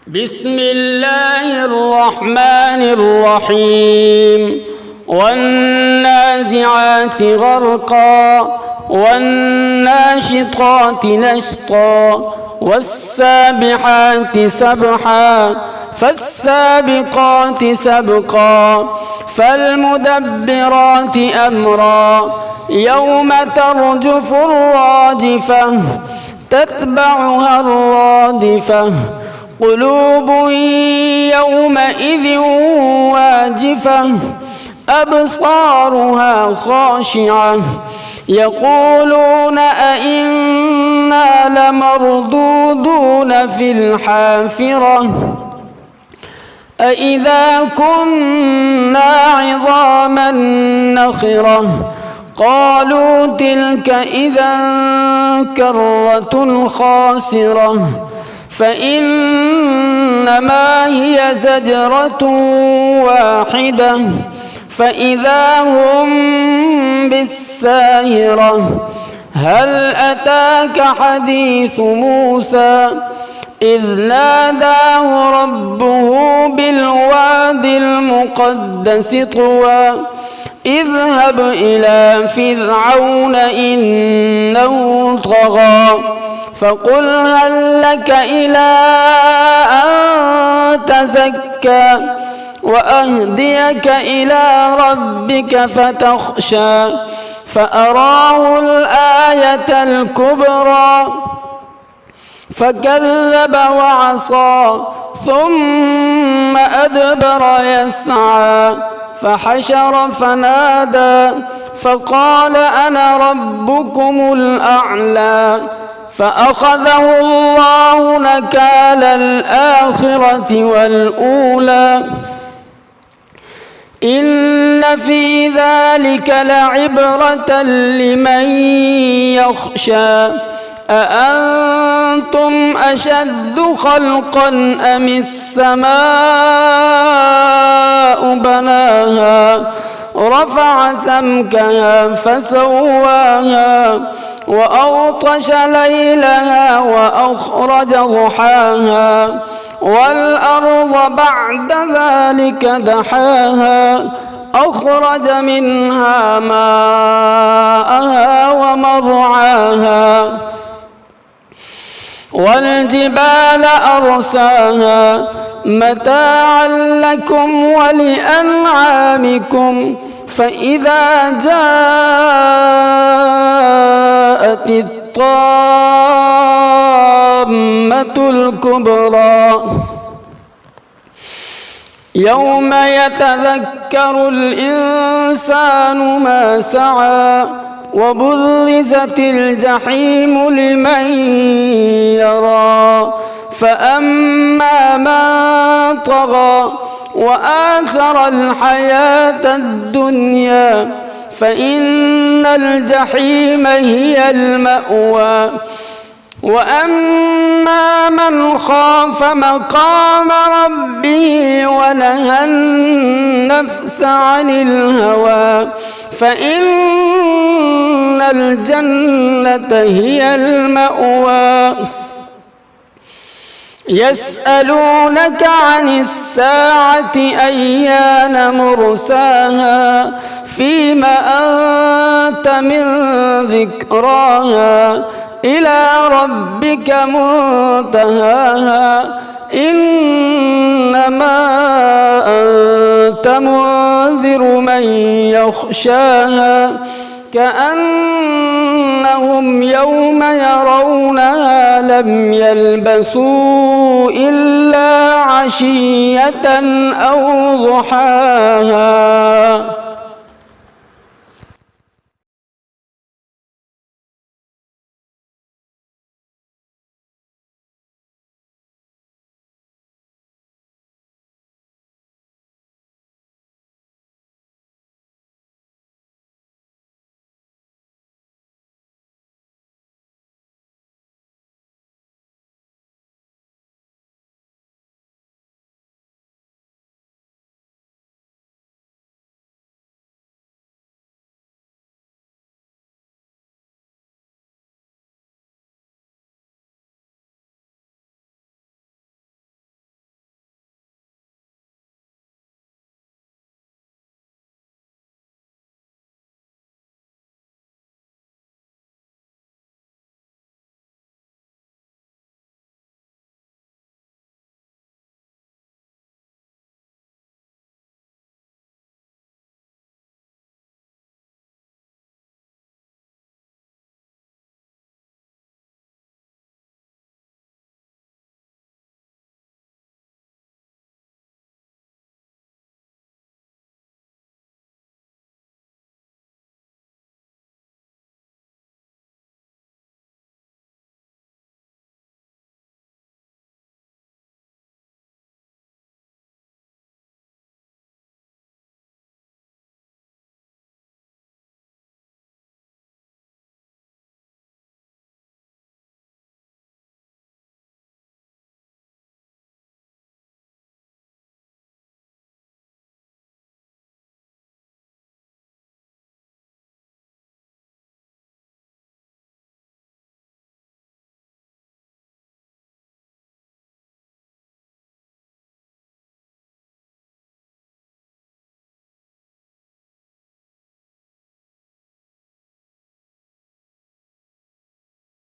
بسم الله الرحمن الرحيم والنازعات غرقا والناشطات نشطا والسابحات سبحا فالسابقات سبقا فالمدبرات أمرا يوم ترجف الراجفة تتبعها الرادفة قلوب يومئذ واجفة أبصارها خاشعة يقولون أئنا لمردودون في الحافرة أئذا كنا عظاما نخرة قالوا تلك إذا كرة خاسرة فإنما هي زجرة واحدة فإذا هم بالساهرة هل أتاك حديث موسى إذ ناداه ربه بالواد المقدس طوى اذهب إلى فرعون إنه طغى فقل هل لك إلى أن تزكى وأهديك إلى ربك فتخشى فأراه الآية الكبرى فكذب وعصى ثم أدبر يسعى فحشر فنادى فقال أنا ربكم الأعلى فأخذه الله نكال الآخرة والأولى إن في ذلك لعبرة لمن يخشى أأنتم أشد خلقا أم السماء بناها رفع سمكها فسواها وأغطش ليلها وأخرج ضحاها والأرض بعد ذلك دحاها أخرج منها ماءها ومرعاها والجبال أرساها متاعا لكم ولأنعامكم فإذا جاءت الطامة الكبرى يوم يتذكر الإنسان ما سعى وبرزت الجحيم لمن يرى فأما من طغى وآثر الحياة الدنيا فإن الجحيم هي المأوى وأما من خاف مقام ربه ونهى النفس عن الهوى فإن الجنة هي المأوى يسألونك عن الساعة أيان مرساها فيم أنت من ذكراها إلى ربك منتهاها إنما أنت منذر من يخشاها كأنهم يوم يرونها لم يلبثوا إلا عشية أو ضحاها.